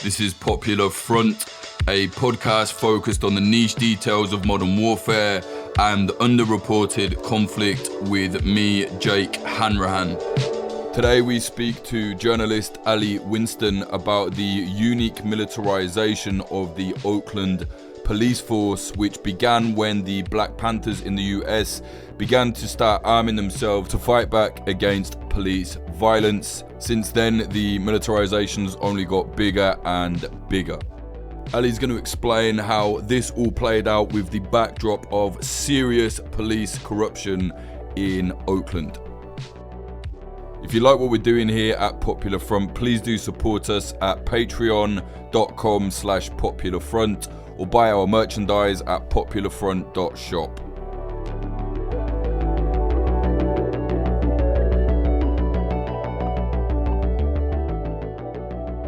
This is Popular Front, a podcast focused on the niche details of modern warfare and underreported conflict with me, Jake Hanrahan. Today we speak to journalist Ali Winston about the unique militarization of the Oakland police force, which began when the Black Panthers in the US began to start arming themselves to fight back against police violence. Since then, the militarization's only got bigger and bigger. Ali's going to explain how this all played out with the backdrop of serious police corruption in Oakland. If you like what we're doing here at Popular Front, please do support us at patreon.com/popularfront or buy our merchandise at popularfront.shop.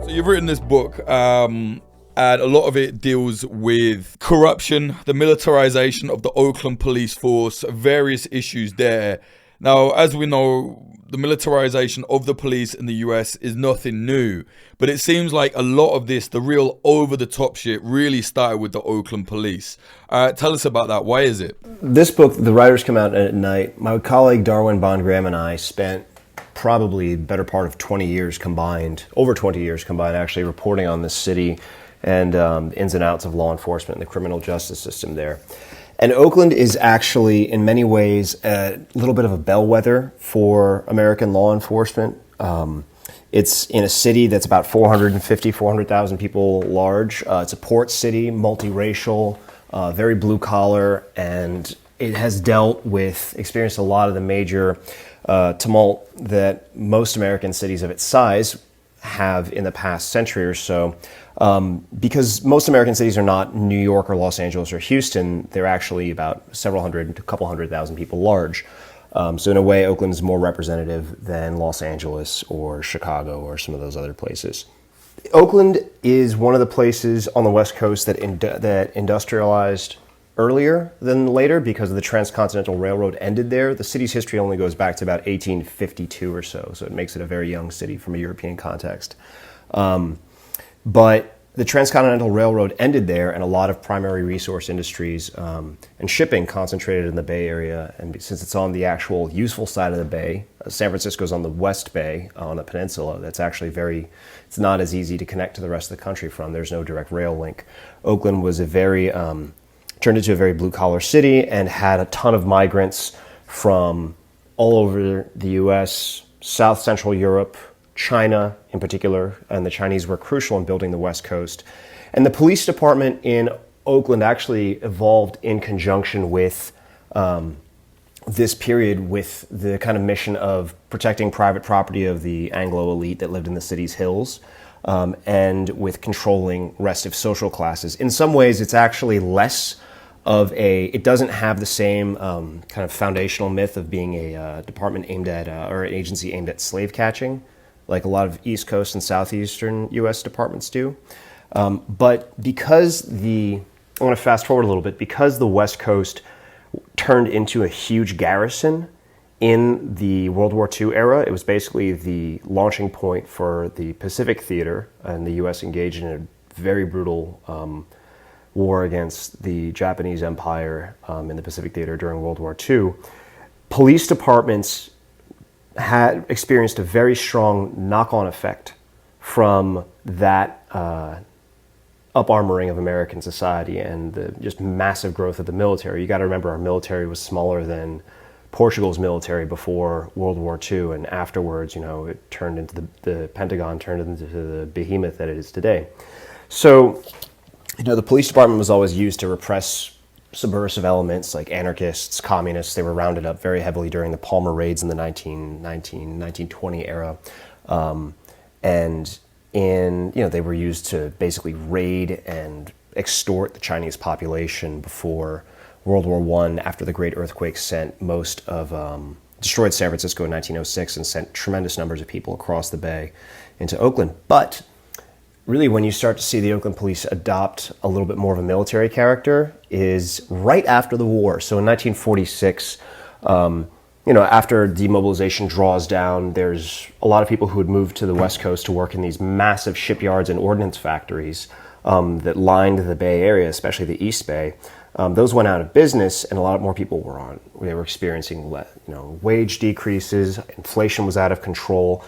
So you've written this book, and a lot of it deals with corruption, the militarization of the Oakland police force, various issues there. Now, as we know, the militarization of the police in the US is nothing new, but it seems like a lot of this, the real over-the-top shit, really started with the Oakland police. Tell us about that. Why is it? This book, The Writers Come Out at Night, my colleague Darwin Bond-Graham and I spent probably the better part of 20 years combined, over 20 years combined, actually reporting on this city and ins and outs of law enforcement and the criminal justice system there. And Oakland is actually, in many ways, a little bit of a bellwether for American law enforcement. It's in a city that's about 400,000 people large. It's a port city, multiracial, very blue-collar, and it has experienced a lot of the major tumult that most American cities of its size have in the past century or so. Because most American cities are not New York or Los Angeles or Houston, they're actually about a couple hundred thousand people large. So in a way, Oakland is more representative than Los Angeles or Chicago or some of those other places. Oakland is one of the places on the West Coast that industrialized earlier than later because the Transcontinental Railroad ended there. The city's history only goes back to about 1852 or so it makes it a very young city from a European context. But the Transcontinental Railroad ended there, and a lot of primary resource industries and shipping concentrated in the Bay Area. And since it's on the actual useful side of the bay, San Francisco's on the West Bay, on the peninsula, that's actually it's not as easy to connect to the rest of the country from. There's no direct rail link. Oakland was turned into a very blue-collar city and had a ton of migrants from all over the U.S., South Central Europe, China in particular, and the Chinese were crucial in building the West Coast. And the police department in Oakland actually evolved in conjunction with this period, with the kind of mission of protecting private property of the Anglo elite that lived in the city's hills, and with controlling restive social classes. In some ways, it's actually less it doesn't have the same kind of foundational myth of being a department aimed at, or an agency aimed at slave catching, like a lot of East Coast and Southeastern U.S. departments do. But because I want to fast forward a little bit, because the West Coast turned into a huge garrison in the World War II era, it was basically the launching point for the Pacific Theater, and the U.S. engaged in a very brutal war against the Japanese Empire in the Pacific Theater during World War II. Police departments had experienced a very strong knock-on effect from that up-armoring of American society and the just massive growth of the military. You got to remember, our military was smaller than Portugal's military before World War II, and afterwards, it turned into the Pentagon turned into the behemoth that it is today. So, the police department was always used to repress subversive elements like anarchists, communists. They were rounded up very heavily during the Palmer raids in the 1920 era. And they were used to basically raid and extort the Chinese population before World War I, after the Great Earthquake destroyed San Francisco in 1906 and sent tremendous numbers of people across the bay into Oakland. But really, when you start to see the Oakland police adopt a little bit more of a military character is right after the war. So in 1946, after demobilization draws down, there's a lot of people who would move to the West Coast to work in these massive shipyards and ordnance factories that lined the Bay Area, especially the East Bay. Those went out of business, and a lot more people they were experiencing wage decreases, inflation was out of control,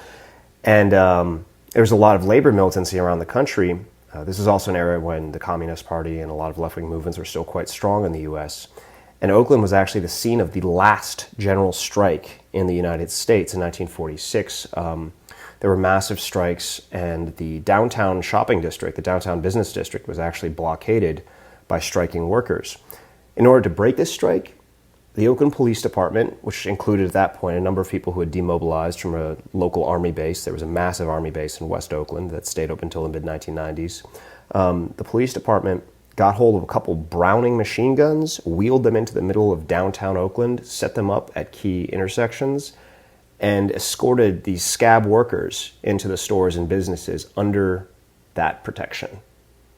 and there was a lot of labor militancy around the country. This is also an era when the Communist Party and a lot of left-wing movements were still quite strong in the U.S., and Oakland was actually the scene of the last general strike in the United States in 1946. There were massive strikes, and the downtown shopping district, the downtown business district, was actually blockaded by striking workers. In order to break this strike, the Oakland Police Department, which included at that point a number of people who had demobilized from a local army base — there was a massive army base in West Oakland that stayed open until the mid-1990s. The police department got hold of a couple Browning machine guns, wheeled them into the middle of downtown Oakland, set them up at key intersections, and escorted these scab workers into the stores and businesses under that protection.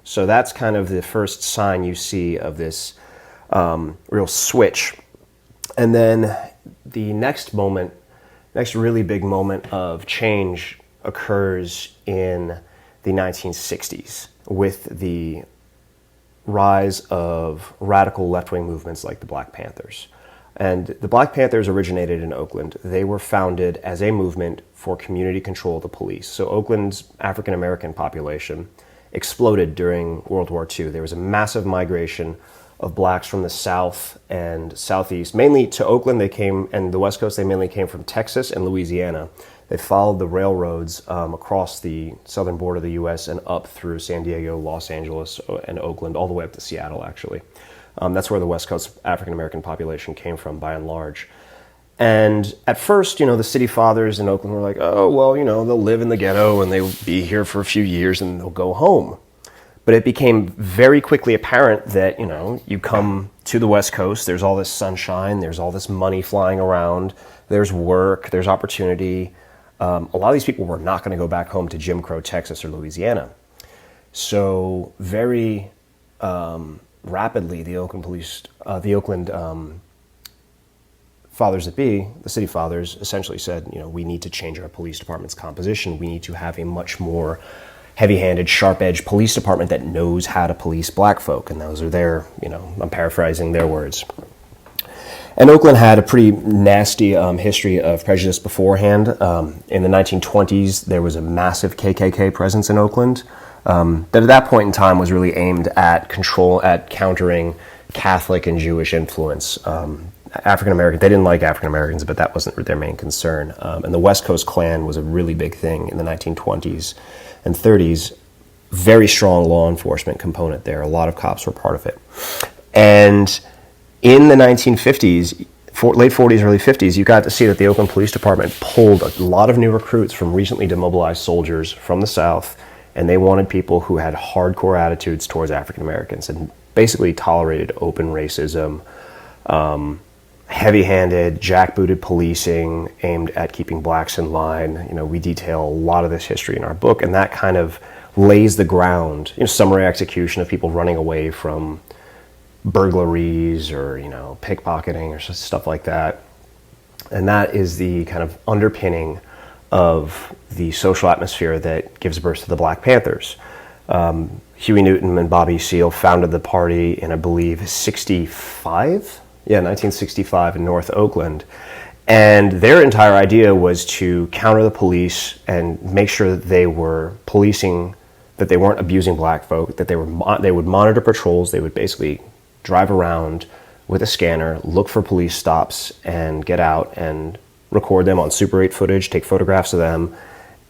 So that's kind of the first sign you see of this real switch. And then the next really big moment of change occurs in the 1960s with the rise of radical left-wing movements like the Black Panthers. And the Black Panthers originated in Oakland. They were founded as a movement for community control of the police. So Oakland's African-American population exploded during World War II. There was a massive migration of blacks from the South and Southeast, mainly to Oakland. They came, and the West Coast, they mainly came from Texas and Louisiana. They followed the railroads across the southern border of the U.S. and up through San Diego, Los Angeles, and Oakland, all the way up to Seattle, actually. That's where the West Coast African-American population came from, by and large. And at first, the city fathers in Oakland were like, oh, well, they'll live in the ghetto and they'll be here for a few years and they'll go home. But it became very quickly apparent that, you come to the West Coast, there's all this sunshine, there's all this money flying around, there's work, there's opportunity. A lot of these people were not going to go back home to Jim Crow, Texas, or Louisiana. So very rapidly, the Oakland fathers that be, the city fathers, essentially said, we need to change our police department's composition. We need to have a much more heavy-handed, sharp-edged police department that knows how to police black folk. And those are their, I'm paraphrasing their words. And Oakland had a pretty nasty history of prejudice beforehand. In the 1920s, there was a massive KKK presence in Oakland that at that point in time was really aimed at countering Catholic and Jewish influence. African-American, they didn't like African-Americans, but that wasn't their main concern. And the West Coast Klan was a really big thing in the 1920s and 30s. Very strong law enforcement component there. A lot of cops were part of it. And in the 1950s, late 40s, early 50s, you got to see that the Oakland Police Department pulled a lot of new recruits from recently demobilized soldiers from the South, and they wanted people who had hardcore attitudes towards African Americans and basically tolerated open racism, heavy-handed, jackbooted policing aimed at keeping blacks in line. We detail a lot of this history in our book, and that kind of lays the ground. Summary execution of people running away from burglaries or pickpocketing or stuff like that, and that is the kind of underpinning of the social atmosphere that gives birth to the Black Panthers. Huey Newton and Bobby Seale founded the party in, I believe, 1965 in North Oakland, and their entire idea was to counter the police and make sure that they were policing, that they weren't abusing black folk, that they would monitor patrols. They would basically drive around with a scanner, look for police stops, and get out and record them on Super 8 footage, take photographs of them,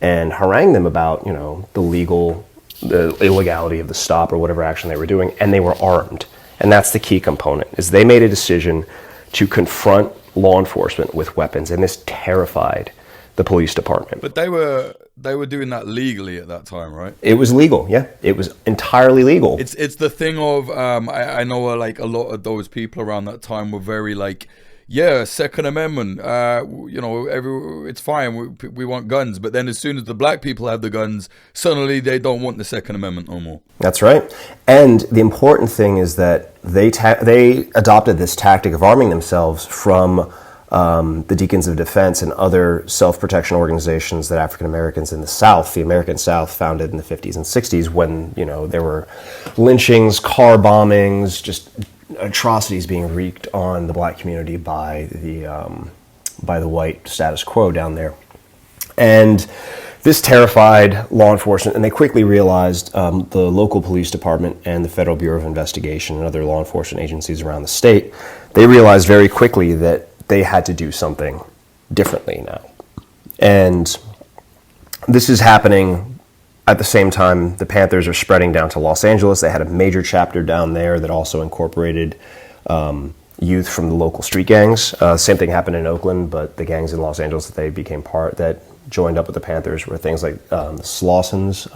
and harangue them about, the illegality of the stop or whatever action they were doing. And they were armed. And that's the key component, is they made a decision to confront law enforcement with weapons, and this terrified the police department. But they were doing that legally at that time, right? It was legal, yeah. It was entirely legal. It's the thing of I know like a lot of those people around that time were very like, yeah, Second Amendment, it's fine, we want guns. But then as soon as the black people have the guns, suddenly they don't want the Second Amendment no more. That's right. And the important thing is that they adopted this tactic of arming themselves from the Deacons of Defense and other self-protection organizations that African Americans in the South, the American South, founded in the 50s and 60s when, there were lynchings, car bombings, just atrocities being wreaked on the black community by the white status quo down there. And this terrified law enforcement, and they quickly realized, the local police department and the Federal Bureau of Investigation and other law enforcement agencies around the state, they realized very quickly that they had to do something differently now. And this is happening at the same time the Panthers are spreading down to Los Angeles. They had a major chapter down there that also incorporated youth from the local street gangs. Same thing happened in Oakland, but the gangs in Los Angeles that joined up with the Panthers were things like the Slawsons,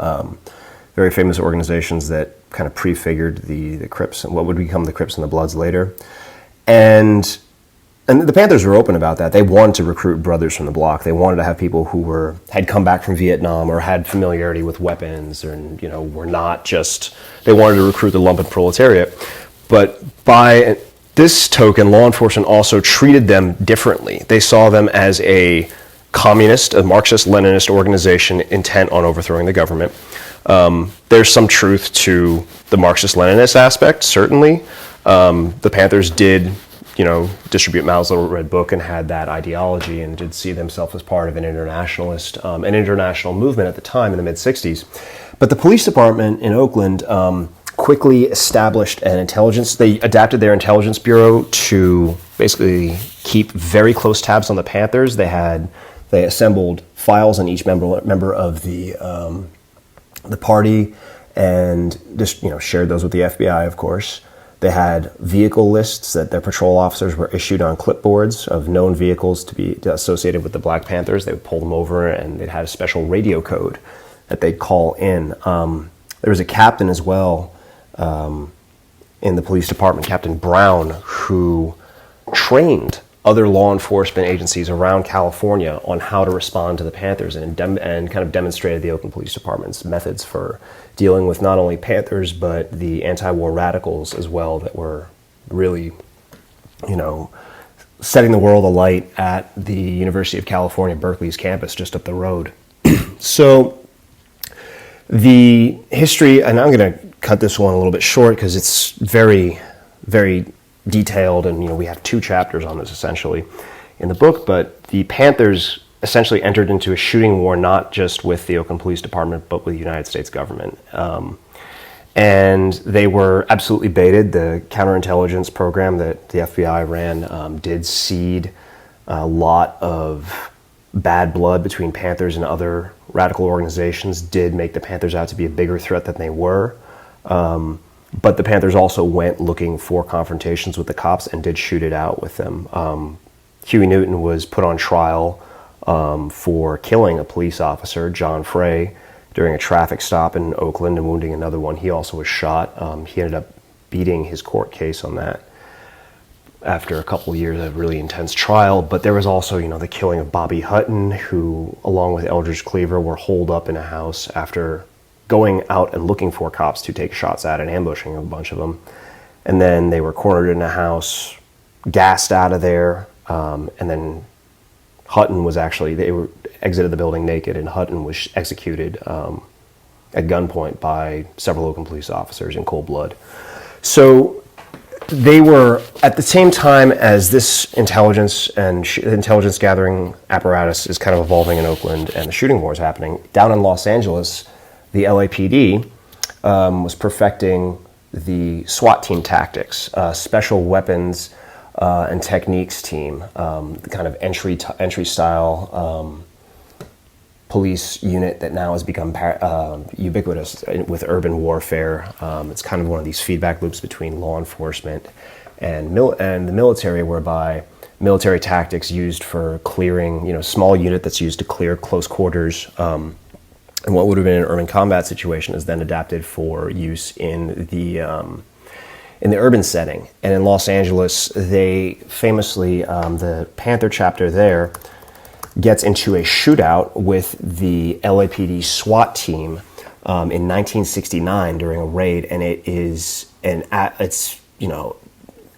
very famous organizations that kind of prefigured the Crips and what would become the Crips and the Bloods later. And the Panthers were open about that. They wanted to recruit brothers from the block. They wanted to have people who had come back from Vietnam or had familiarity with weapons, and were not just. They wanted to recruit the lumpen proletariat. But by this token, law enforcement also treated them differently. They saw them as a communist, a Marxist-Leninist organization intent on overthrowing the government. There's some truth to the Marxist-Leninist aspect, certainly. The Panthers did, distribute Mao's Little Red Book and had that ideology and did see themselves as part of an international movement at the time in the mid-'60s. But the police department in Oakland quickly established an intelligence. They adapted their intelligence bureau to basically keep very close tabs on the Panthers. They assembled files on each member of the party and just shared those with the FBI, of course. They had vehicle lists that their patrol officers were issued on clipboards of known vehicles to be associated with the Black Panthers. They would pull them over, and they'd had a special radio code that they'd call in. There was a captain as well in the police department, Captain Brown, who trained other law enforcement agencies around California on how to respond to the Panthers and kind of demonstrated the Oakland Police Department's methods for dealing with not only Panthers but the anti-war radicals as well that were really, setting the world alight at the University of California, Berkeley's campus just up the road. So the history, and I'm going to cut this one a little bit short because it's very, very detailed, and we have 2 chapters on this essentially in the book. But the Panthers essentially entered into a shooting war not just with the Oakland Police Department but with the United States government, and they were absolutely baited. The counterintelligence program that the FBI ran did seed a lot of bad blood between Panthers and other radical organizations, did make the Panthers out to be a bigger threat than they were. But the Panthers also went looking for confrontations with the cops and did shoot it out with them. Huey Newton was put on trial for killing a police officer, John Frey, during a traffic stop in Oakland and wounding another one. He also was shot. He ended up beating his court case on that after a couple of years of really intense trial. But there was also, the killing of Bobby Hutton, who, along with Eldridge Cleaver, were holed up in a house after going out and looking for cops to take shots at and ambushing a bunch of them. And then they were cornered in a house, gassed out of there, and then Hutton was they were exited the building naked, and Hutton was executed at gunpoint by several Oakland police officers in cold blood. So they were, at the same time as this intelligence and intelligence gathering apparatus is kind of evolving in Oakland and the shooting war is happening, down in Los Angeles, the LAPD was perfecting the SWAT team tactics, special weapons and techniques team, the kind of entry style police unit that now has become ubiquitous with urban warfare. It's kind of one of these feedback loops between law enforcement and the military, whereby military tactics used for clearing, small unit that's used to clear close quarters. And what would have been an urban combat situation is then adapted for use in the urban setting. And in Los Angeles, they famously, the Panther chapter there gets into a shootout with the LAPD SWAT team in 1969 during a raid, and it's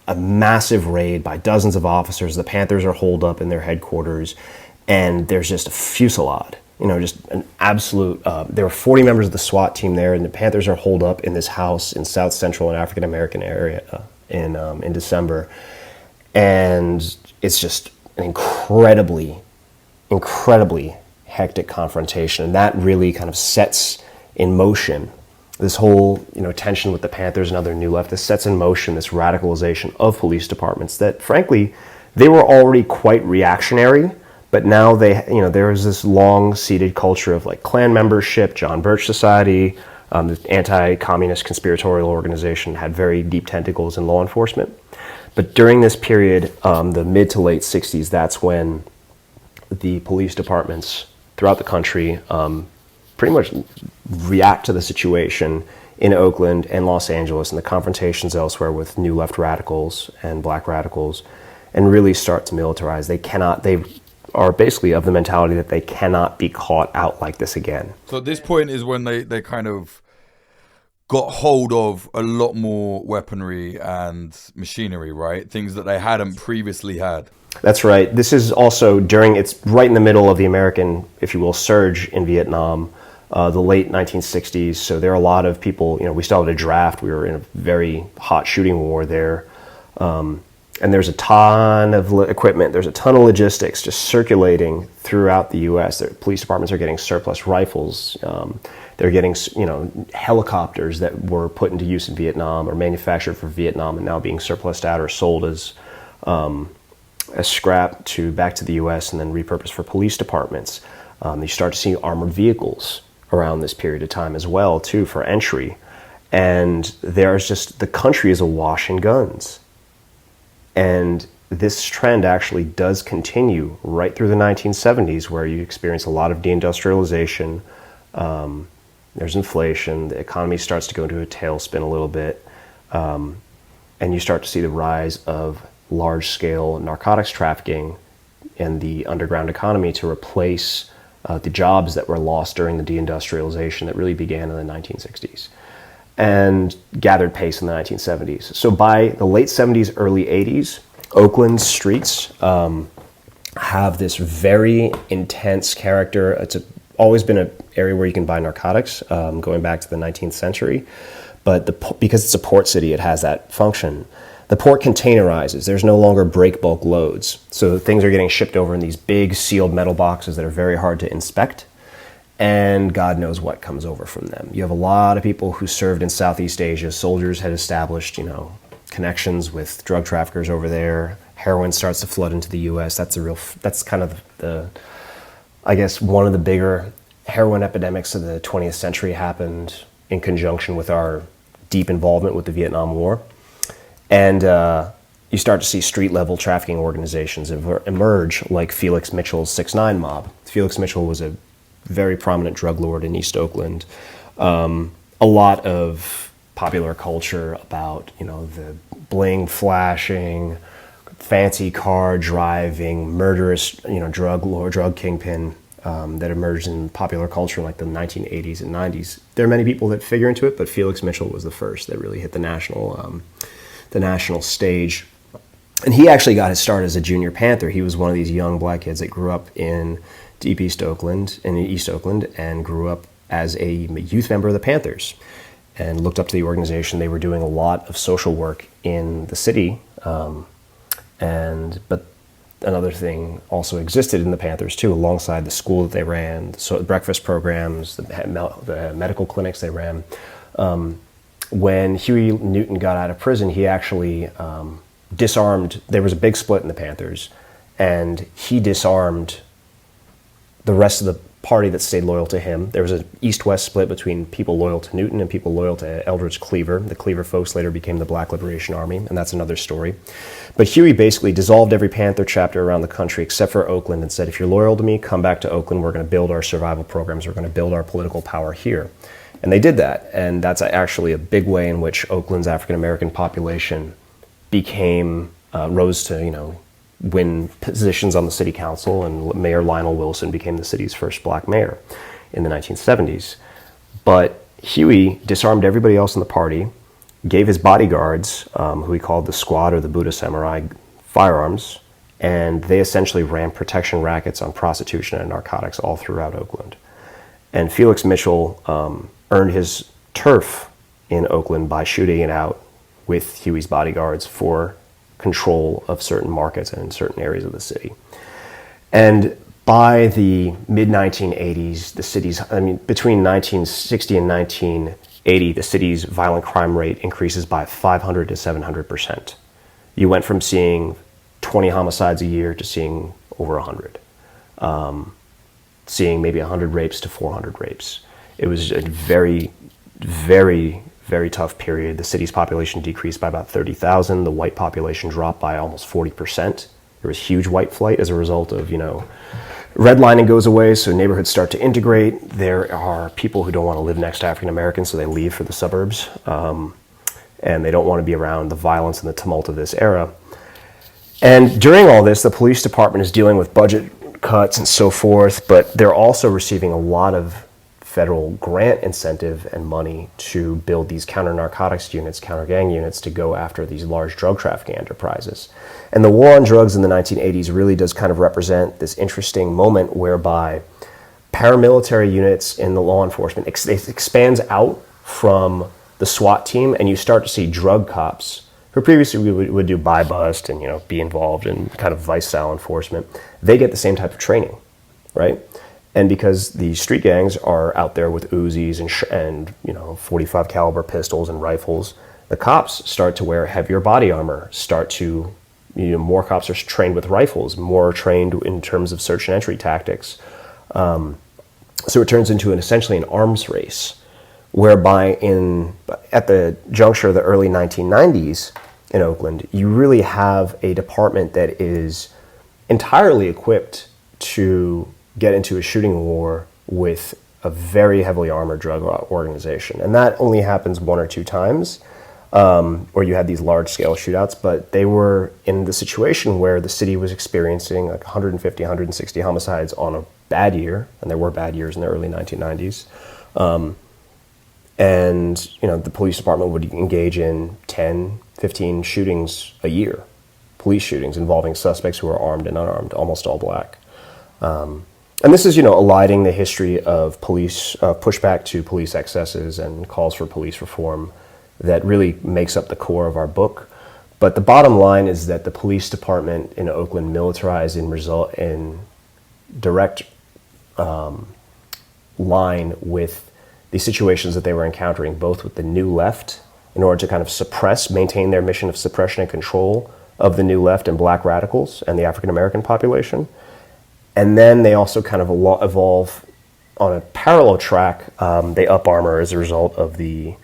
a massive raid by dozens of officers. The Panthers are holed up in their headquarters, and there's just a fusillade. Just an absolute. There were 40 members of the SWAT team there, and the Panthers are holed up in this house in South Central and African American area in December, and it's just an incredibly hectic confrontation, and that really kind of sets in motion this whole tension with the Panthers and other New Left. This sets in motion this radicalization of police departments that, frankly, they were already quite reactionary. But now there is this long-seated culture of like Klan membership. John Birch Society, the anti-communist conspiratorial organization, had very deep tentacles in law enforcement. But during this period, the mid to late 60s, that's when the police departments throughout the country pretty much react to the situation in Oakland and Los Angeles and the confrontations elsewhere with New Left radicals and black radicals, and really start to militarize. They are basically of the mentality that they cannot be caught out like this again. So at this point is when they kind of got hold of a lot more weaponry and machinery, right? Things that they hadn't previously had. That's right. This is also it's right in the middle of the American, if you will, surge in Vietnam, the late 1960s. So there are a lot of people, we still had a draft. We were in a very hot shooting war there. And there's a ton of equipment, there's a ton of logistics just circulating throughout the U.S. The police departments are getting surplus rifles. They're getting, helicopters that were put into use in Vietnam or manufactured for Vietnam and now being surplused out or sold as scrap back to the U.S. and then repurposed for police departments. You start to see armored vehicles around this period of time as well, too, for entry. And the country is awash in guns. And this trend actually does continue right through the 1970s, where you experience a lot of deindustrialization. There's inflation. The economy starts to go into a tailspin a little bit. And you start to see the rise of large-scale narcotics trafficking and the underground economy to replace the jobs that were lost during the deindustrialization that really began in the 1960s. And gathered pace in the 1970s. So by the late 70s, early 80s, Oakland's streets have this very intense character. It's always been an area where you can buy narcotics, going back to the 19th century. But because it's a port city, it has that function. The port containerizes. There's no longer break bulk loads. So things are getting shipped over in these big sealed metal boxes that are very hard to inspect. And God knows what comes over from them. You have a lot of people who served in Southeast Asia. Soldiers had established, connections with drug traffickers over there. Heroin starts to flood into the U.S. That's kind of one of the bigger heroin epidemics of the 20th century happened in conjunction with our deep involvement with the Vietnam War. And you start to see street-level trafficking organizations emerge, like Felix Mitchell's 6ix9ine mob. Felix Mitchell was a very prominent drug lord in East Oakland. A lot of popular culture about, the bling flashing, fancy car driving, murderous, drug lord, drug kingpin that emerged in popular culture in like the 1980s and 90s. There are many people that figure into it, but Felix Mitchell was the first that really hit the national stage. And he actually got his start as a junior Panther. He was one of these young black kids that grew up in East Oakland, and grew up as a youth member of the Panthers and looked up to the organization. They were doing a lot of social work in the city. But another thing also existed in the Panthers too, alongside the school that they ran, so the breakfast programs, the medical clinics they ran. When Huey Newton got out of prison, he actually disarmed. There was a big split in the Panthers, and he disarmed the rest of the party that stayed loyal to him. There was an east-west split between people loyal to Newton and people loyal to Eldridge Cleaver. The Cleaver folks later became the Black Liberation Army, and that's another story. But Huey basically dissolved every Panther chapter around the country except for Oakland and said, if you're loyal to me, come back to Oakland. We're going to build our survival programs. We're going to build our political power here. And they did that, and that's actually a big way in which Oakland's African-American population rose to, win positions on the city council, and Mayor Lionel Wilson became the city's first black mayor in the 1970s. But Huey disarmed everybody else in the party, gave his bodyguards, who he called the Squad or the Buddha Samurai, firearms, and they essentially ran protection rackets on prostitution and narcotics all throughout Oakland. And Felix Mitchell earned his turf in Oakland by shooting it out with Huey's bodyguards for control of certain markets and in certain areas of the city. And by the mid-1980s, the city's, between 1960 and 1980, the city's violent crime rate increases by 500 to 700%. You went from seeing 20 homicides a year to seeing over 100. Seeing maybe 100 rapes to 400 rapes. It was a very, very, very tough period. The city's population decreased by about 30,000. The white population dropped by almost 40%. There was huge white flight as a result of, redlining goes away, so neighborhoods start to integrate. There are people who don't want to live next to African Americans, so they leave for the suburbs. And they don't want to be around the violence and the tumult of this era. And during all this, the police department is dealing with budget cuts and so forth, but they're also receiving a lot of federal grant incentive and money to build these counter-narcotics units, counter-gang units, to go after these large drug trafficking enterprises. And the war on drugs in the 1980s really does kind of represent this interesting moment whereby paramilitary units in the law enforcement expands out from the SWAT team, and you start to see drug cops who previously would do buy bust and be involved in kind of vice-style enforcement. They get the same type of training, right? And because the street gangs are out there with Uzis and 45 caliber pistols and rifles, the cops start to wear heavier body armor. More cops are trained with rifles, more trained in terms of search and entry tactics. So it turns into essentially an arms race, whereby at the juncture of the early 1990s in Oakland, you really have a department that is entirely equipped to get into a shooting war with a very heavily armored drug organization. And that only happens one or two times, where you had these large-scale shootouts, but they were in the situation where the city was experiencing like 150, 160 homicides on a bad year, and there were bad years in the early 1990s. And the police department would engage in 10, 15 shootings a year, police shootings involving suspects who are armed and unarmed, almost all black. And this is, eliding the history of police pushback to police excesses and calls for police reform that really makes up the core of our book. But the bottom line is that the police department in Oakland militarized in direct line with the situations that they were encountering, both with the New Left, in order to kind of maintain their mission of suppression and control of the New Left and black radicals and the African American population. And then they also kind of evolve on a parallel track. They up armor as a result of the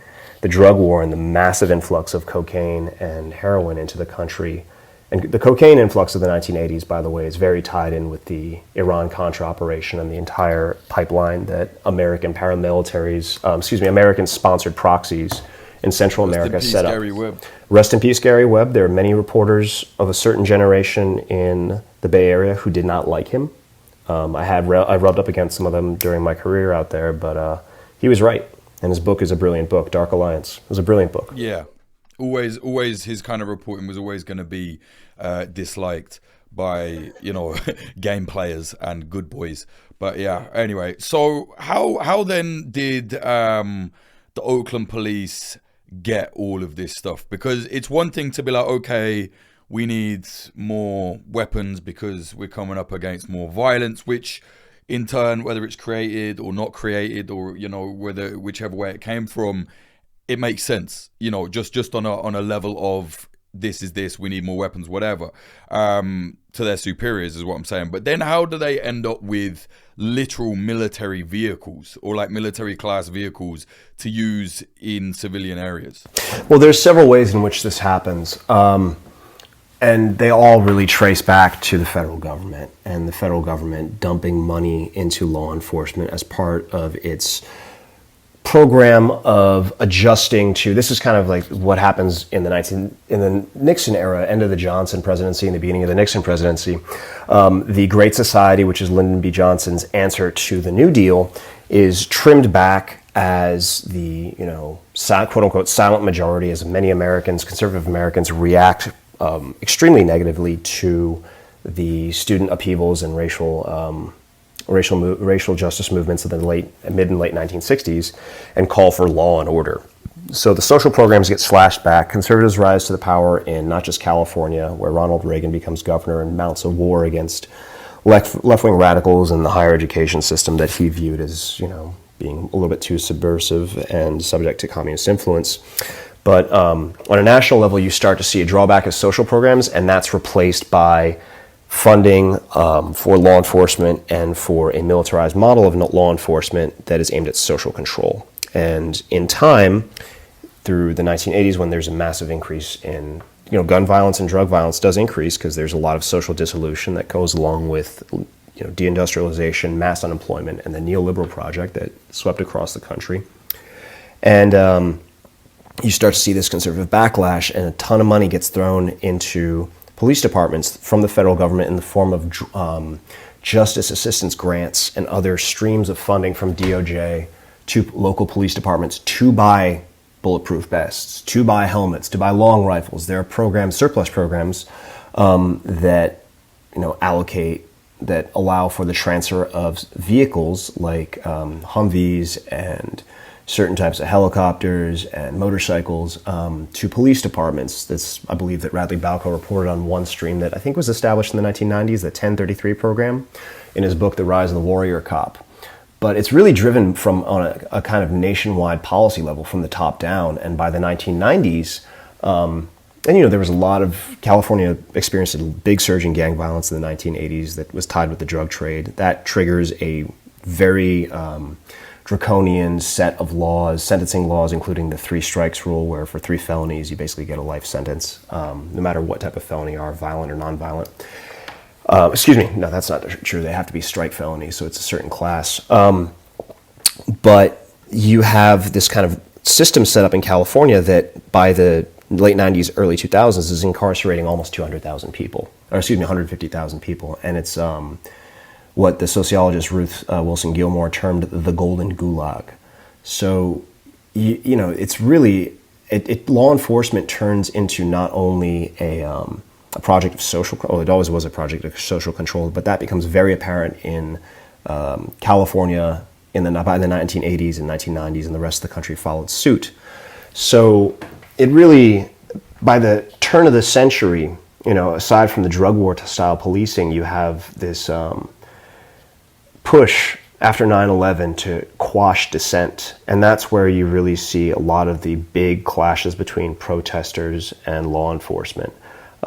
drug war and the massive influx of cocaine and heroin into the country. And the cocaine influx of the 1980s, by the way, is very tied in with the Iran-Contra operation and the entire pipeline that American paramilitaries, American-sponsored proxies in Central America set up. Gary Webb. Rest in peace, Gary Webb. There are many reporters of a certain generation in the Bay Area who did not like him. I rubbed up against some of them during my career out there, but he was right. And his book is a brilliant book. Dark Alliance. It was a brilliant book. Yeah. Always his kind of reporting was always going to be disliked by, game players and good boys. But yeah, anyway. So how then did the Oakland police get all of this stuff? Because it's one thing to be like, okay, we need more weapons because we're coming up against more violence, which in turn, whether it's created or not created, or whichever way it came from, it makes sense. Just on a level of this, we need more weapons, whatever, to their superiors is what I'm saying. But then how do they end up with literal military vehicles or like military class vehicles to use in civilian areas? Well, there's several ways in which this happens. And they all really trace back to the federal government and the federal government dumping money into law enforcement as part of its program of adjusting to, this is kind of like what happens in the Nixon era, end of the Johnson presidency and the beginning of the Nixon presidency. The Great Society, which is Lyndon B. Johnson's answer to the New Deal, is trimmed back as the, quote unquote silent majority, as many Americans, conservative Americans, react extremely negatively to the student upheavals and racial justice movements of the mid and late 1960s, and call for law and order. So the social programs get slashed back. Conservatives rise to the power in not just California, where Ronald Reagan becomes governor and mounts a war against left-wing radicals and the higher education system that he viewed as, being a little bit too subversive and subject to communist influence. But on a national level, you start to see a drawback of social programs, and that's replaced by funding for law enforcement and for a militarized model of law enforcement that is aimed at social control. And in time, through the 1980s, when there's a massive increase in, gun violence and drug violence does increase because there's a lot of social dissolution that goes along with, deindustrialization, mass unemployment, and the neoliberal project that swept across the country. And you start to see this conservative backlash, and a ton of money gets thrown into police departments from the federal government in the form of justice assistance grants and other streams of funding from DOJ to local police departments to buy bulletproof vests, to buy helmets, to buy long rifles. There are programs, surplus programs, that allocate, that allow for the transfer of vehicles like Humvees and certain types of helicopters and motorcycles to police departments. I believe that Radley Balco reported on one stream that I think was established in the 1990s, the 1033 program, in his book, The Rise of the Warrior Cop. But it's really driven from on a kind of nationwide policy level from the top down. And by the 1990s, there was a lot of, California experienced a big surge in gang violence in the 1980s that was tied with the drug trade. That triggers a very draconian set of laws, sentencing laws, including the 3 strikes rule, where for 3 felonies, you basically get a life sentence, no matter what type of felony you are, violent or nonviolent. No, that's not true. They have to be strike felonies, so it's a certain class. But you have this kind of system set up in California that by the late 90s, early 2000s is incarcerating almost 200,000 people, 150,000 people. And it's what the sociologist Ruth Wilson Gilmore termed the golden gulag. So, it's really, law enforcement turns into not only a project of social, it always was a project of social control, but that becomes very apparent in California by the 1980s and 1990s, and the rest of the country followed suit. So it really, by the turn of the century, aside from the drug war style policing, you have this push after 9/11 to quash dissent. And that's where you really see a lot of the big clashes between protesters and law enforcement,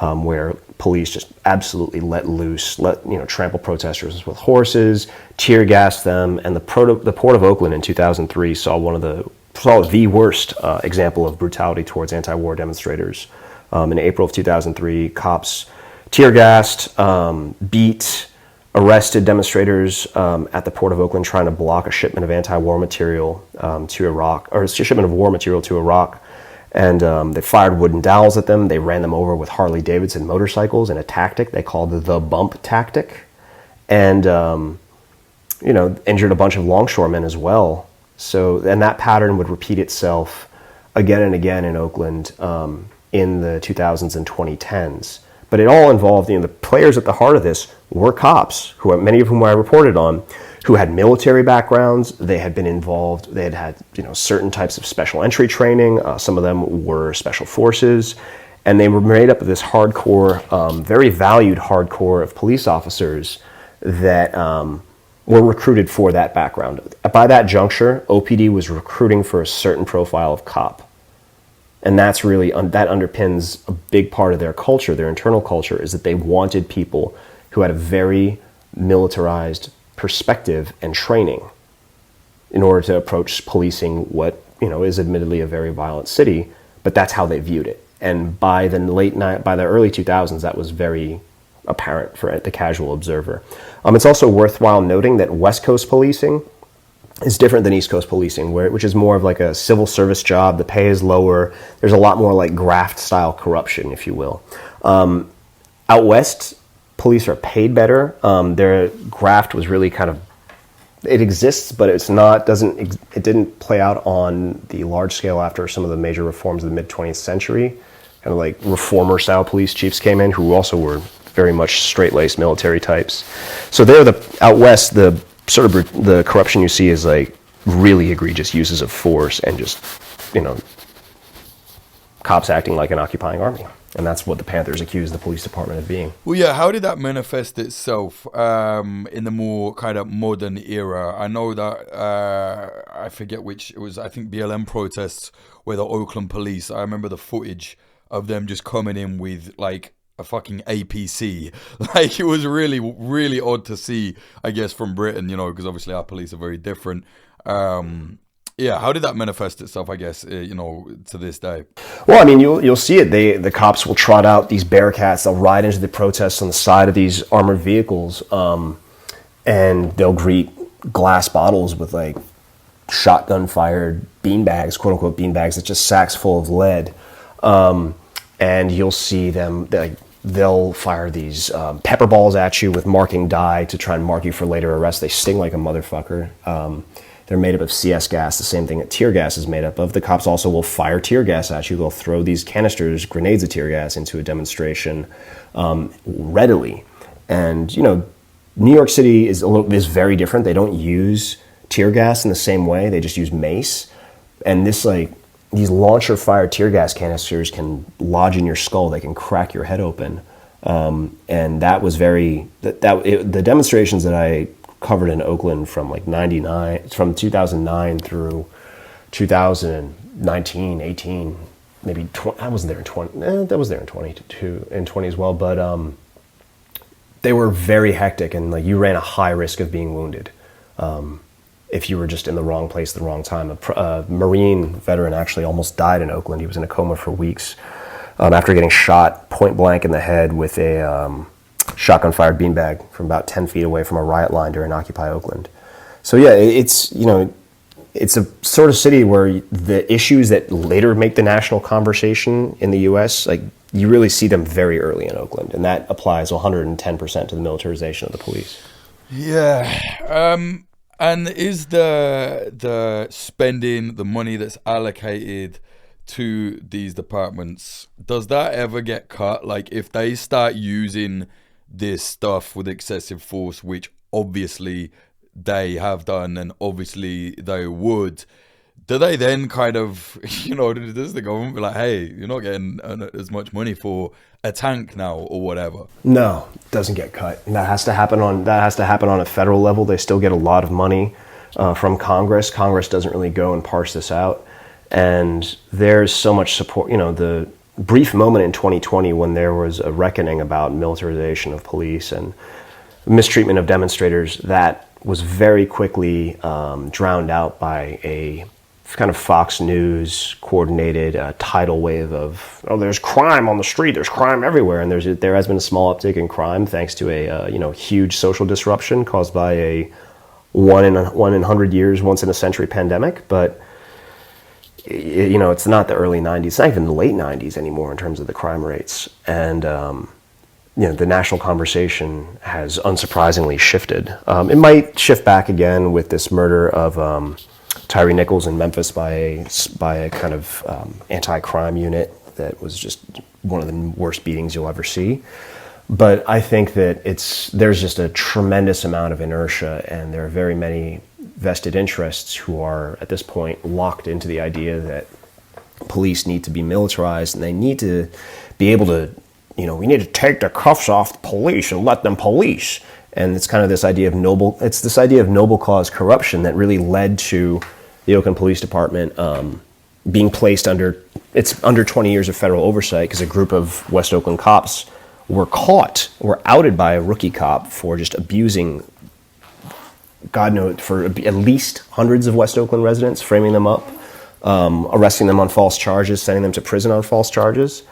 where police just absolutely let loose, trample protesters with horses, tear gas them. And the Port of Oakland in 2003 saw the worst example of brutality towards anti-war demonstrators. In April of 2003, cops tear gassed, beat, arrested demonstrators at the Port of Oakland trying to block a shipment of anti-war material to Iraq, or a shipment of war material to Iraq. And they fired wooden dowels at them. They ran them over with Harley-Davidson motorcycles in a tactic they called the bump tactic. And, injured a bunch of longshoremen as well. And that pattern would repeat itself again and again in Oakland in the 2000s and 2010s. But it all involved, the players at the heart of this were cops, many of whom I reported on, who had military backgrounds. They had been involved, they had certain types of special entry training. Some of them were special forces. And they were made up of this hardcore, very valued hardcore of police officers that were recruited for that background. By that juncture, OPD was recruiting for a certain profile of cop. And that's really, that underpins a big part of their culture, their internal culture, is that they wanted people who had a very militarized perspective and training in order to approach policing what, is admittedly a very violent city, but that's how they viewed it. And by the early 2000s, that was very apparent for the casual observer. It's also worthwhile noting that West Coast policing is different than East Coast policing, which is more of like a civil service job. The pay is lower. There's a lot more like graft-style corruption, if you will. Out West, police are paid better. Their graft was really kind of it exists, but it's not, it didn't play out on the large scale after some of the major reforms of the mid 20th century. Kind of like reformer style police chiefs came in who also were very much straight-laced military types. So there, out west, the sort of the corruption you see is like really egregious uses of force and just, cops acting like an occupying army. And that's what the Panthers accused the police department of being. Well, yeah, how did that manifest itself in the more kind of modern era? I know that, I forget which, it was, I think, BLM protests where the Oakland police, I remember the footage of them just coming in with, like, a fucking APC. Like, it was really, really odd to see, I guess, from Britain, because obviously our police are very different. Yeah, how did that manifest itself, I guess, to this day? Well, I mean, you'll see it. The cops will trot out these Bearcats. They'll ride into the protests on the side of these armored vehicles, and they'll greet glass bottles with, like, shotgun-fired beanbags, quote-unquote beanbags, that's just sacks full of lead. And you'll see them, they'll fire these pepper balls at you with marking dye to try and mark you for later arrest. They sting like a motherfucker. They're made up of CS gas, the same thing that tear gas is made up of. The cops also will fire tear gas at you. They'll throw these canisters, grenades of tear gas into a demonstration readily. And, New York City is very different. They don't use tear gas in the same way. They just use mace. And these launcher-fired tear gas canisters can lodge in your skull. They can crack your head open. And that was the demonstrations that I covered in Oakland from like 2009 through 2019, 18, maybe 20. I wasn't there in 20. That was there in 22 and 20 as well. But they were very hectic, and like you ran a high risk of being wounded if you were just in the wrong place at the wrong time. A Marine veteran actually almost died in Oakland. He was in a coma for weeks after getting shot point blank in the head with a shotgun-fired beanbag from about 10 feet away from a riot line during Occupy Oakland. So yeah, it's a sort of city where the issues that later make the national conversation in the U.S., like you really see them very early in Oakland, and that applies 110% to the militarization of the police. Yeah, and is the spending, the money that's allocated to these departments, does that ever get cut? Like if they start using this stuff with excessive force, which obviously they have done and obviously they would, do they then kind of, does the government be like, hey, you're not getting as much money for a tank now or whatever? No, it doesn't get cut. And that has to happen on a federal level. They still get a lot of money from Congress. Congress doesn't really go and parse this out. And there's so much support, the brief moment in 2020 when there was a reckoning about militarization of police and mistreatment of demonstrators, that was very quickly drowned out by a kind of Fox News coordinated tidal wave of, there's crime on the street, there's crime everywhere, and there has been a small uptick in crime thanks to a huge social disruption caused by a one in 100 years, once in a century pandemic. But it's not the early 90s, it's not even the late 90s anymore in terms of the crime rates. And, the national conversation has unsurprisingly shifted. It might shift back again with this murder of Tyree Nichols in Memphis by a kind of anti-crime unit that was just one of the worst beatings you'll ever see. But I think that there's just a tremendous amount of inertia, and there are very many vested interests who are at this point locked into the idea that police need to be militarized, and they need to be able to, we need to take the cuffs off the police and let them police. And it's kind of this idea of noble cause corruption that really led to the Oakland Police Department being placed under 20 years of federal oversight, because a group of West Oakland cops were outed by a rookie cop for just abusing, God knows, for at least hundreds of West Oakland residents, framing them up, arresting them on false charges, sending them to prison on false charges.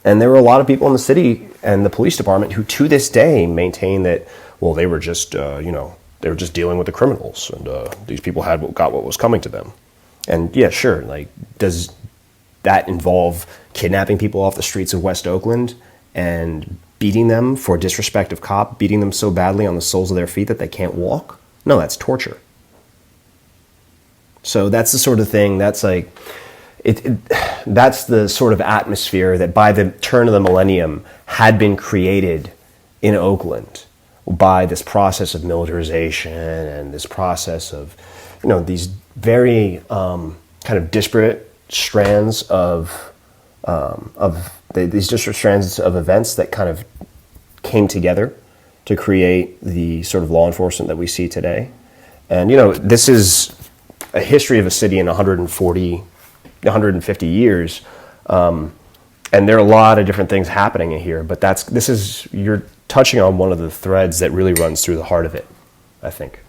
And there were a lot of people in the city and the police department who to this day maintain that, well, they were just, they were just dealing with the criminals, and these people got what was coming to them. And yeah, sure, like, does that involve kidnapping people off the streets of West Oakland and beating them for disrespect of cop, beating them so badly on the soles of their feet that they can't walk? No, that's torture. So that's the sort of thing that's like, that's the sort of atmosphere that by the turn of the millennium had been created in Oakland by this process of militarization and this process of, these very kind of disparate strands these disparate strands of events that kind of came together to create the sort of law enforcement that we see today. And, this is a history of a city in 150 years. And there are a lot of different things happening in here, but you're touching on one of the threads that really runs through the heart of it, I think.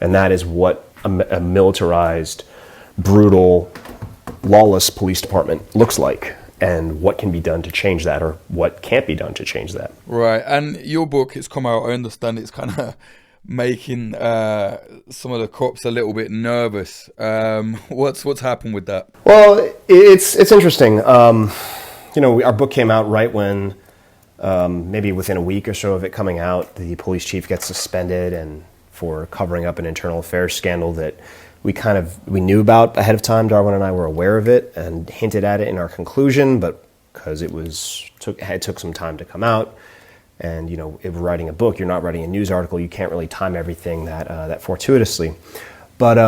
And that is what a militarized, brutal, lawless police department looks like, and what can be done to change that, or what can't be done to change that. Right, and your book, it's come out, I understand it's kind of making some of the cops a little bit nervous. What's happened with that? Well, it's interesting. Our book came out right when, maybe within a week or so of it coming out, the police chief gets suspended and for covering up an internal affairs scandal that we knew about ahead of time. Darwin and I were aware of it and hinted at it in our conclusion, but because it took some time to come out, and if you're writing a book, you're not writing a news article, you can't really time everything that fortuitously. But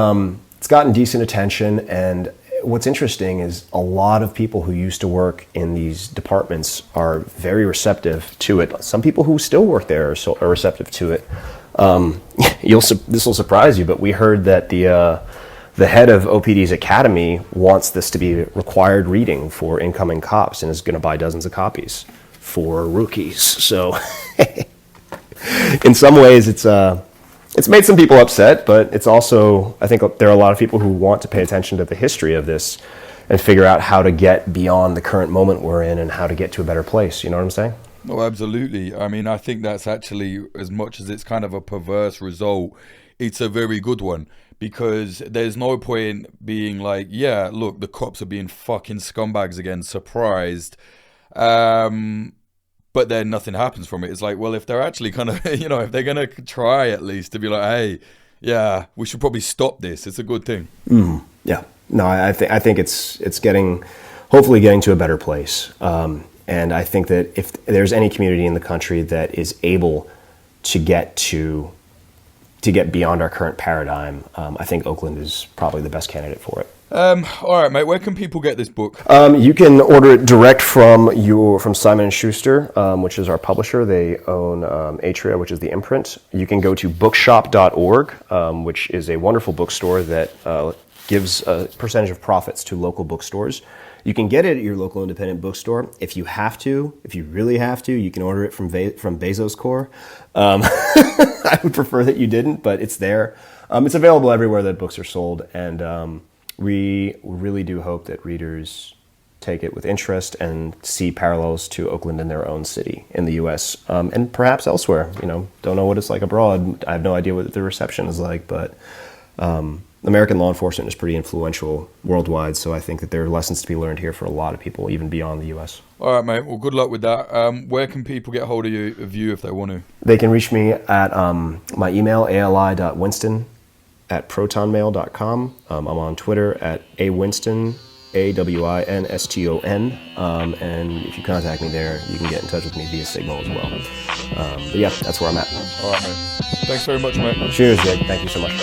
it's gotten decent attention, and what's interesting is a lot of people who used to work in these departments are very receptive to it. Some people who still work there are receptive to it. This will surprise you, but we heard that the head of OPD's academy wants this to be required reading for incoming cops and is going to buy dozens of copies for rookies. So in some ways it's made some people upset, but it's also, I think there are a lot of people who want to pay attention to the history of this and figure out how to get beyond the current moment we're in and how to get to a better place. You know what I'm saying? Oh, absolutely. I mean, I think that's actually, as much as it's kind of a perverse result, it's a very good one, because there's no point being like, yeah, look, the cops are being fucking scumbags again, surprised. But then nothing happens from it. It's like, well, if they're actually kind of, if they're going to try at least to be like, hey, yeah, we should probably stop this. It's a good thing. Yeah. No, I think it's hopefully getting to a better place. And I think that if there's any community in the country that is able to get beyond our current paradigm, I think Oakland is probably the best candidate for it. All right, mate. Where can people get this book? You can order it direct from Simon & Schuster, which is our publisher. They own Atria, which is the imprint. You can go to bookshop.org, which is a wonderful bookstore that gives a percentage of profits to local bookstores. You can get it at your local independent bookstore. If you really have to, you can order it from Bezos Core. I would prefer that you didn't, but it's there. It's available everywhere that books are sold, and we really do hope that readers take it with interest and see parallels to Oakland in their own city in the U.S. And perhaps elsewhere. Don't know what it's like abroad. I have no idea what the reception is like, but American law enforcement is pretty influential worldwide, so I think that there are lessons to be learned here for a lot of people, even beyond the U.S. All right, mate. Well, good luck with that. Where can people get hold of you if they want to? They can reach me at my email, ali.winston@protonmail.com. I'm on Twitter at awinston, AWINSTON. And if you contact me there, you can get in touch with me via Signal as well. But yeah, that's where I'm at. All right, mate. Thanks very much, mate. Cheers, Jake. Thank you so much.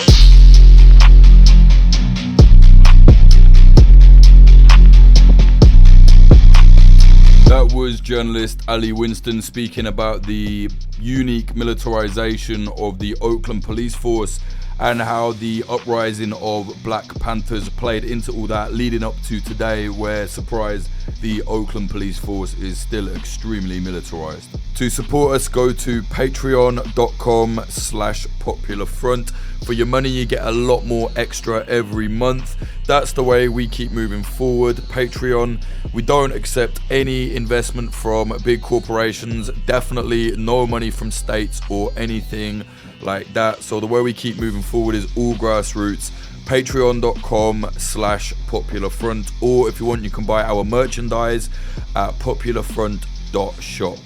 That was journalist Ali Winston speaking about the unique militarization of the Oakland police force and how the uprising of Black Panthers played into all that, leading up to today where, surprise, the Oakland police force is still extremely militarized. To support us, go to patreon.com/popularfront. For your money, you get a lot more extra every month. That's the way we keep moving forward. Patreon, we don't accept any investment from big corporations, definitely no money from states or anything like that. So the way we keep moving forward is all grassroots. Patreon.com/popularfront, or if you want, you can buy our merchandise at popularfront.shop.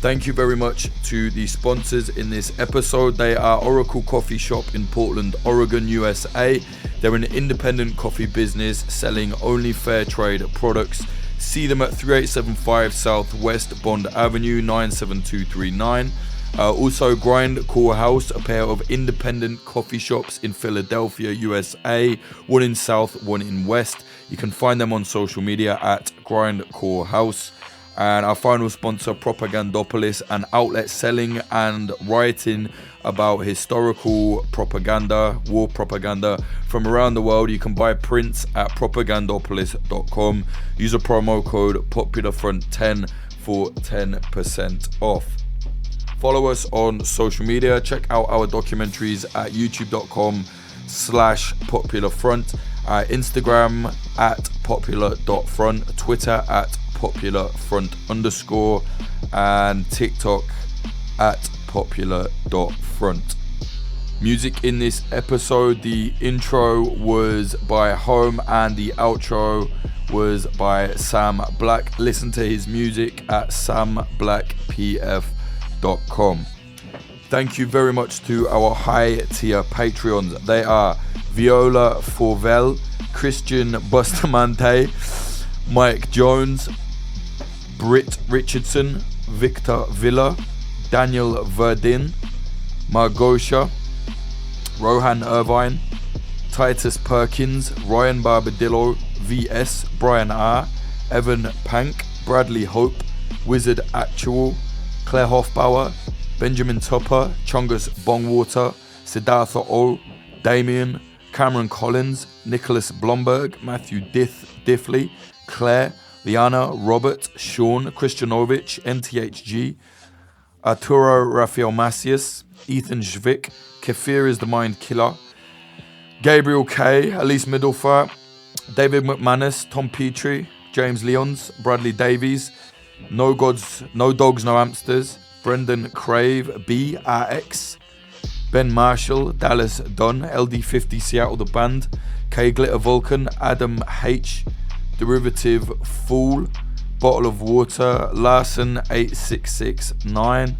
Thank you very much to the sponsors in this episode. They are Oracle Coffee Shop in Portland, Oregon, USA. They're an independent coffee business selling only fair trade products. See them at 3875 Southwest Bond Avenue, 97239. Also, Grindcore House, a pair of independent coffee shops in Philadelphia, USA. One in South, one in West. You can find them on social media at Grindcore House. And our final sponsor, Propagandopolis, an outlet selling and writing about historical propaganda, war propaganda from around the world. You can buy prints at propagandopolis.com. Use a promo code POPULARFRONT10 for 10% off. Follow us on social media. Check out our documentaries at youtube.com/popularfront, Instagram at popular.front, Twitter at popularfront_, and TikTok at popular.front. Music in this episode: the intro was by Home and the outro was by Sam Black. Listen to his music at samblackpf.com. Thank you very much to our high tier Patreons. They are Viola Forvel, Christian Bustamante, Mike Jones, Britt Richardson, Victor Villa, Daniel Verdin, Margosha, Rohan Irvine, Titus Perkins, Ryan Barbadillo, VS, Brian R, Evan Pank, Bradley Hope, Wizard Actual, Claire Hofbauer, Benjamin Tupper, Chungus Bongwater, Siddhartha O, Damien, Cameron Collins, Nicholas Blomberg, Matthew Diffley, Claire, Liana, Robert, Sean, Christianovich, NTHG, Arturo Rafael Macias, Ethan Schvick, Kefir is the Mind Killer, Gabriel K, Elise Middlefart, David McManus, Tom Petrie, James Leons, Bradley Davies, No Dogs, No Amsters, Brendan Crave, BRX, Ben Marshall, Dallas Dunn, LD50 Seattle the Band, K Glitter Vulcan, Adam H, Derivative Fool, Bottle of Water, Larson 8669,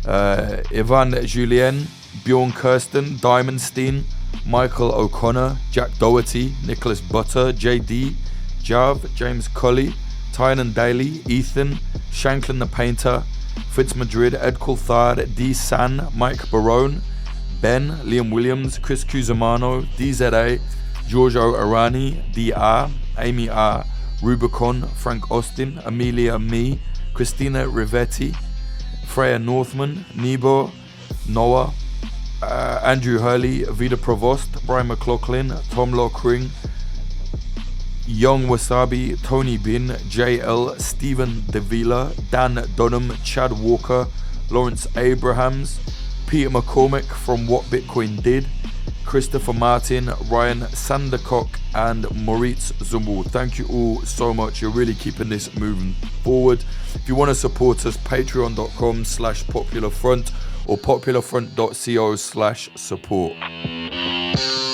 Ivan Julien, Bjorn Kirsten, Diamondstein, Michael O'Connor, Jack Doherty, Nicholas Butter, JD, Jav, James Cully, Tynan Daly, Ethan, Shanklin the Painter, Fritz Madrid, Ed Coulthard, D. San, Mike Barone, Ben, Liam Williams, Chris Cusimano, DZA, Giorgio Arani, DR, Amy R, Rubicon, Frank Austin, Amelia Me, Christina Rivetti, Freya Northman, Nebo, Noah, Andrew Hurley, Vida Provost, Brian McLaughlin, Tom Lockring, Young Wasabi, Tony Bin, JL, Stephen Davila, Dan Dunham, Chad Walker, Lawrence Abrahams, Peter McCormick from What Bitcoin Did, Christopher Martin, Ryan Sandercock, and Moritz Zumbul. Thank you all so much. You're really keeping this moving forward. If you want to support us, patreon.com/popularfront or popularfront.co/support.